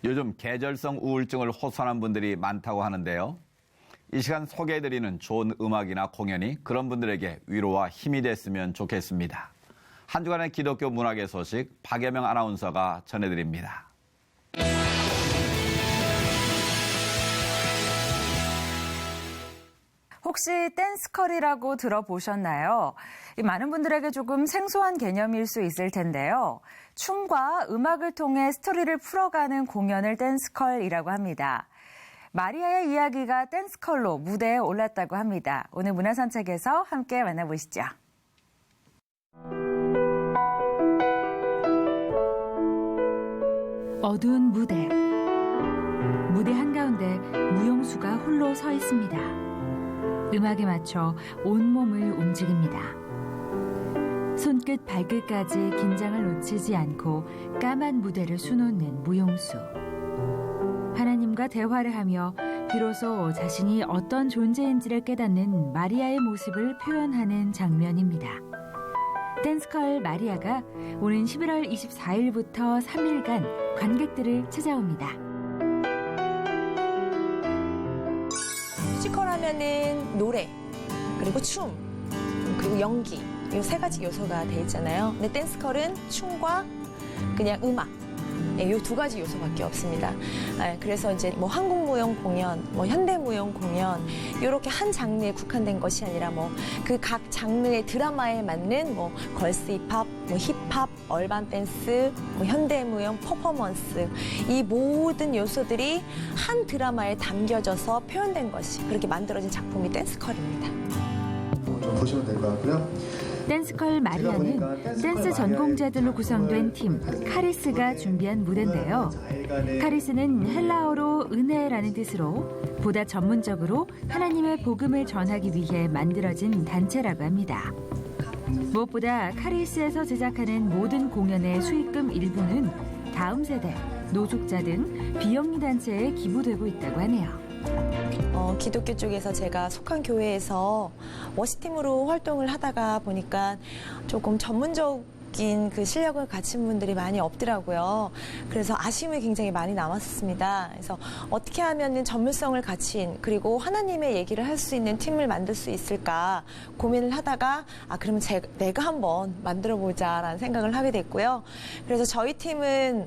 요즘 계절성 우울증을 호소하는 분들이 많다고 하는데요. 이 시간 소개해드리는 좋은 음악이나 공연이 그런 분들에게 위로와 힘이 됐으면 좋겠습니다. 한 주간의 기독교 문학의 소식 박예명 아나운서가 전해드립니다. 혹시 댄스컬이라고 들어보셨나요? 많은 분들에게 조금 생소한 개념일 수 있을 텐데요. 춤과 음악을 통해 스토리를 풀어가는 공연을 댄스컬이라고 합니다. 마리아의 이야기가 댄스컬로 무대에 올랐다고 합니다. 오늘 문화산책에서 함께 만나보시죠. 어두운 무대. 무대 한가운데 무용수가 홀로 서 있습니다. 음악에 맞춰 온몸을 움직입니다. 손끝 발끝까지 긴장을 놓치지 않고 까만 무대를 수놓는 무용수. 하나님과 대화를 하며 비로소 자신이 어떤 존재인지를 깨닫는 마리아의 모습을 표현하는 장면입니다. 댄스컬 마리아가 오는 11월 24일부터 3일간 관객들을 찾아옵니다. 뮤지컬 하면은 노래, 그리고 춤, 그리고 연기, 이 세 가지 요소가 돼 있잖아요. 근데 댄스컬은 춤과 그냥 음악, 이 두 가지 요소밖에 없습니다. 그래서 이제 뭐 한국무용 공연, 뭐 현대무용 공연, 이렇게 한 장르에 국한된 것이 아니라 뭐 그 각 장르의 드라마에 맞는 뭐 걸스 힙합, 뭐 힙합, 얼반 댄스, 뭐 현대무용, 퍼포먼스, 이 모든 요소들이 한 드라마에 담겨져서 표현된 것이 그렇게 만들어진 작품이 댄스컬입니다. 좀 보시면 될 것 같고요. 댄스컬 마리아는 댄스 전공자들로 구성된 팀 카리스가 준비한 무대인데요. 카리스는 헬라어로 은혜라는 뜻으로 보다 전문적으로 하나님의 복음을 전하기 위해 만들어진 단체라고 합니다. 무엇보다 카리스에서 제작하는 모든 공연의 수익금 일부는 다음 세대, 노숙자 등 비영리 단체에 기부되고 있다고 하네요. 기독교 쪽에서 제가 속한 교회에서 워시팀으로 활동을 하다가 보니까 조금 전문적인 그 실력을 갖춘 분들이 많이 없더라고요. 그래서 아쉬움이 굉장히 많이 남았습니다. 그래서 어떻게 하면 전문성을 갖춘 그리고 하나님의 얘기를 할 수 있는 팀을 만들 수 있을까 고민을 하다가 그러면 내가 한번 만들어보자라는 생각을 하게 됐고요. 그래서 저희 팀은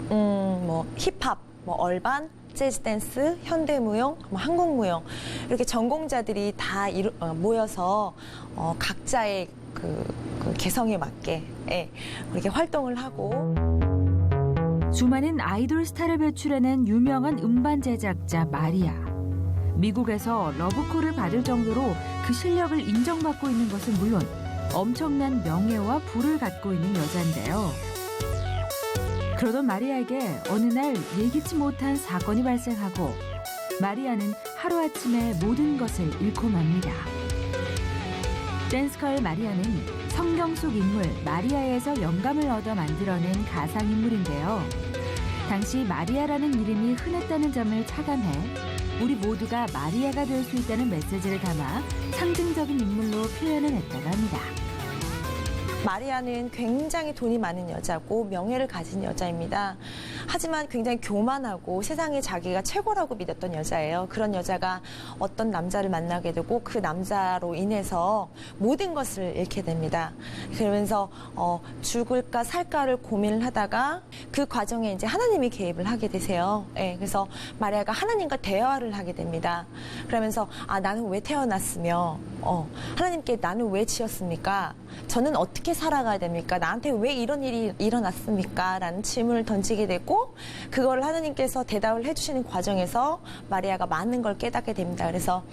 뭐 힙합, 뭐 얼반, 재즈 댄스, 현대무용, 뭐 한국무용 이렇게 전공자들이 다 모여서 각자의 그 개성에 맞게 그렇게 활동을 하고 수많은 아이돌 스타를 배출해낸 유명한 음반 제작자 마리아. 미국에서 러브콜을 받을 정도로 그 실력을 인정받고 있는 것은 물론 엄청난 명예와 부를 갖고 있는 여자인데요. 그러던 마리아에게 어느 날 예기치 못한 사건이 발생하고 마리아는 하루아침에 모든 것을 잃고 맙니다. 댄스컬 마리아는 성경 속 인물 마리아에서 영감을 얻어 만들어낸 가상인물인데요. 당시 마리아라는 이름이 흔했다는 점을 차감해 우리 모두가 마리아가 될 수 있다는 메시지를 담아 상징적인 인물로 표현해냈다고 합니다. 마리아는 굉장히 돈이 많은 여자고 명예를 가진 여자입니다. 하지만 굉장히 교만하고 세상에 자기가 최고라고 믿었던 여자예요. 그런 여자가 어떤 남자를 만나게 되고 그 남자로 인해서 모든 것을 잃게 됩니다. 그러면서 죽을까 살까를 고민을 하다가 그 과정에 이제 하나님이 개입을 하게 되세요. 그래서 마리아가 하나님과 대화를 하게 됩니다. 그러면서 나는 왜 태어났으며 하나님께 나는 왜 지었습니까? 저는 어떻게 살아가야 됩니까? 나한테 왜 이런 일이 일어났습니까? 라는 질문을 던지게 되고 그걸 하나님께서 대답을 해주시는 과정에서 마리아가 많은 걸 깨닫게 됩니다. 그래서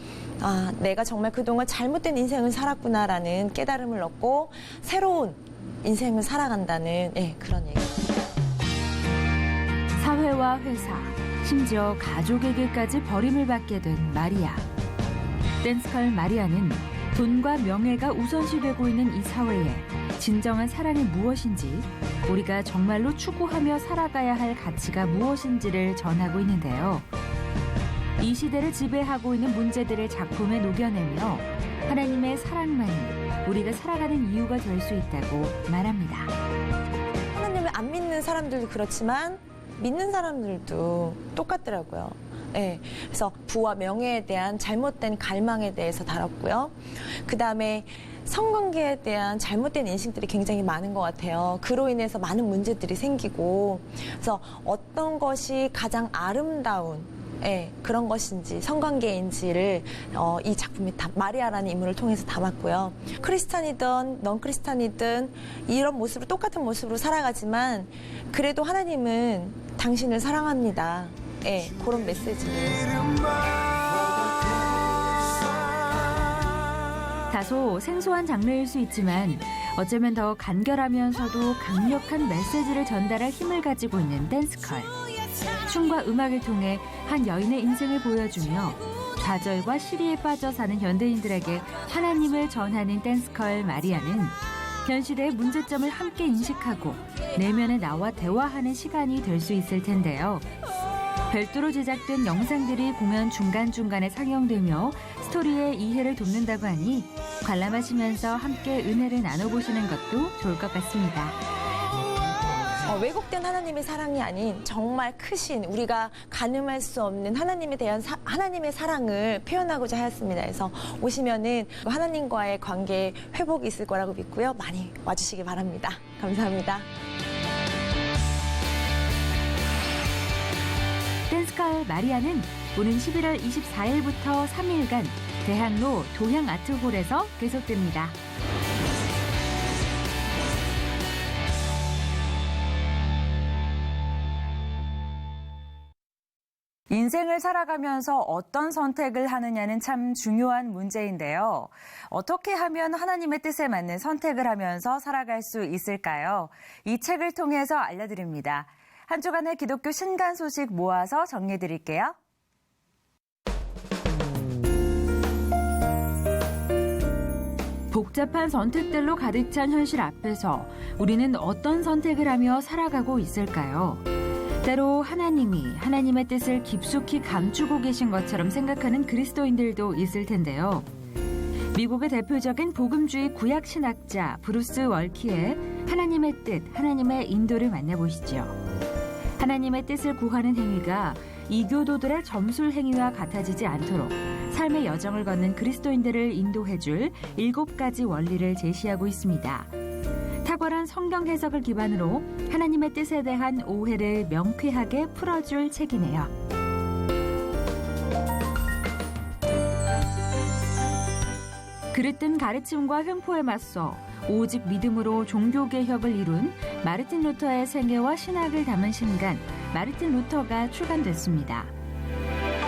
내가 정말 그동안 잘못된 인생을 살았구나라는 깨달음을 얻고 새로운 인생을 살아간다는 그런 얘기입니다. 사회와 회사, 심지어 가족에게까지 버림을 받게 된 마리아. 댄스컬 마리아는 돈과 명예가 우선시되고 있는 이 사회에 진정한 사랑이 무엇인지, 우리가 정말로 추구하며 살아가야 할 가치가 무엇인지를 전하고 있는데요. 이 시대를 지배하고 있는 문제들을 작품에 녹여내며 하나님의 사랑만이 우리가 살아가는 이유가 될 수 있다고 말합니다. 하나님을 안 믿는 사람들도 그렇지만 믿는 사람들도 똑같더라고요. 네, 그래서 부와 명예에 대한 잘못된 갈망에 대해서 다뤘고요. 그 다음에 성관계에 대한 잘못된 인식들이 굉장히 많은 것 같아요. 그로 인해서 많은 문제들이 생기고, 그래서 어떤 것이 가장 아름다운 그런 것인지 성관계인지를 이 작품이 마리아라는 인물을 통해서 담았고요. 크리스찬이든 넌 크리스찬이든 이런 모습으로 똑같은 모습으로 살아가지만 그래도 하나님은 당신을 사랑합니다. 그런 메시지를. 다소 생소한 장르일 수 있지만 어쩌면 더 간결하면서도 강력한 메시지를 전달할 힘을 가지고 있는 댄스컬. 춤과 음악을 통해 한 여인의 인생을 보여주며 좌절과 시리에 빠져 사는 현대인들에게 하나님을 전하는 댄스컬 마리아는 현 시대의 문제점을 함께 인식하고 내면의 나와 대화하는 시간이 될 수 있을 텐데요. 별도로 제작된 영상들이 공연 중간중간에 상영되며 스토리의 이해를 돕는다고 하니 관람하시면서 함께 은혜를 나눠보시는 것도 좋을 것 같습니다. 왜곡된 하나님의 사랑이 아닌 정말 크신, 우리가 가늠할 수 없는 하나님에 대한 하나님의 사랑을 표현하고자 하였습니다. 그래서 오시면은 하나님과의 관계 회복이 있을 거라고 믿고요. 많이 와주시기 바랍니다. 감사합니다. 댄스컬 마리아는 오는 11월 24일부터 3일간 대학로 도향아트홀에서 계속됩니다. 인생을 살아가면서 어떤 선택을 하느냐는 참 중요한 문제인데요. 어떻게 하면 하나님의 뜻에 맞는 선택을 하면서 살아갈 수 있을까요? 이 책을 통해서 알려드립니다. 한 주간의 기독교 신간 소식 모아서 정리해드릴게요. 복잡한 선택들로 가득 찬 현실 앞에서 우리는 어떤 선택을 하며 살아가고 있을까요? 때로 하나님이 하나님의 뜻을 깊숙이 감추고 계신 것처럼 생각하는 그리스도인들도 있을 텐데요. 미국의 대표적인 복음주의 구약 신학자 브루스 월키의 하나님의 뜻, 하나님의 인도를 만나보시죠. 하나님의 뜻을 구하는 행위가 이교도들의 점술 행위와 같아지지 않도록 삶의 여정을 걷는 그리스도인들을 인도해줄 7가지 원리를 제시하고 있습니다. 탁월한 성경 해석을 기반으로 하나님의 뜻에 대한 오해를 명쾌하게 풀어줄 책이네요. 그릇된 가르침과 횡포에 맞서 오직 믿음으로 종교개혁을 이룬 마르틴 루터의 생애와 신학을 담은 신간 마르틴 루터가 출간됐습니다.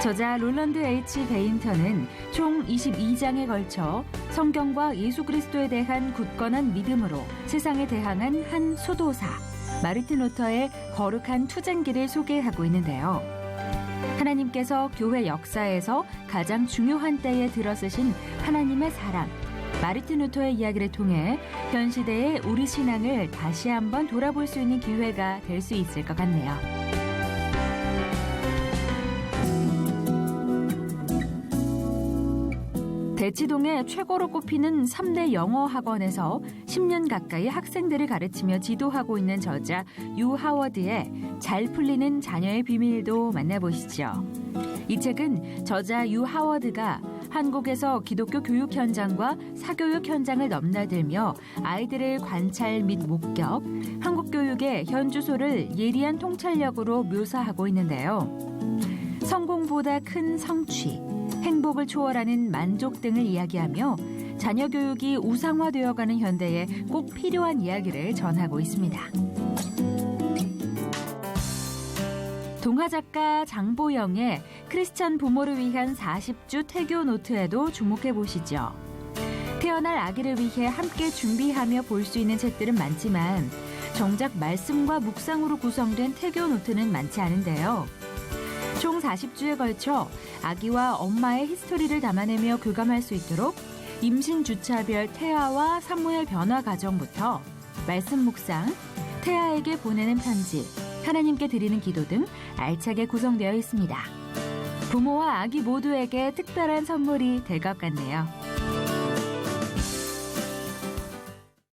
저자 롤런드 H. 베인턴은 총 22장에 걸쳐 성경과 예수 그리스도에 대한 굳건한 믿음으로 세상에 대항한 한 수도사 마르틴 루터의 거룩한 투쟁기를 소개하고 있는데요. 하나님께서 교회 역사에서 가장 중요한 때에 들어쓰신 하나님의 사랑 마르틴 루터의 이야기를 통해 현 시대의 우리 신앙을 다시 한번 돌아볼 수 있는 기회가 될 수 있을 것 같네요. 대치동의 최고로 꼽히는 3대 영어 학원에서 10년 가까이 학생들을 가르치며 지도하고 있는 저자 유 하워드의 잘 풀리는 자녀의 비밀도 만나보시죠. 이 책은 저자 유 하워드가 한국에서 기독교 교육 현장과 사교육 현장을 넘나들며 아이들을 관찰 및 목격, 한국 교육의 현 주소를 예리한 통찰력으로 묘사하고 있는데요. 성공보다 큰 성취, 행복을 초월하는 만족 등을 이야기하며 자녀 교육이 우상화되어가는 현대에 꼭 필요한 이야기를 전하고 있습니다. 동화작가 장보영의 크리스천 부모를 위한 40주 태교 노트에도 주목해 보시죠. 태어날 아기를 위해 함께 준비하며 볼 수 있는 책들은 많지만 정작 말씀과 묵상으로 구성된 태교 노트는 많지 않은데요. 총 40주에 걸쳐 아기와 엄마의 히스토리를 담아내며 교감할 수 있도록 임신 주차별 태아와 산모의 변화 과정부터 말씀 묵상, 태아에게 보내는 편지, 하나님께 드리는 기도 등 알차게 구성되어 있습니다. 부모와 아기 모두에게 특별한 선물이 될 것 같네요.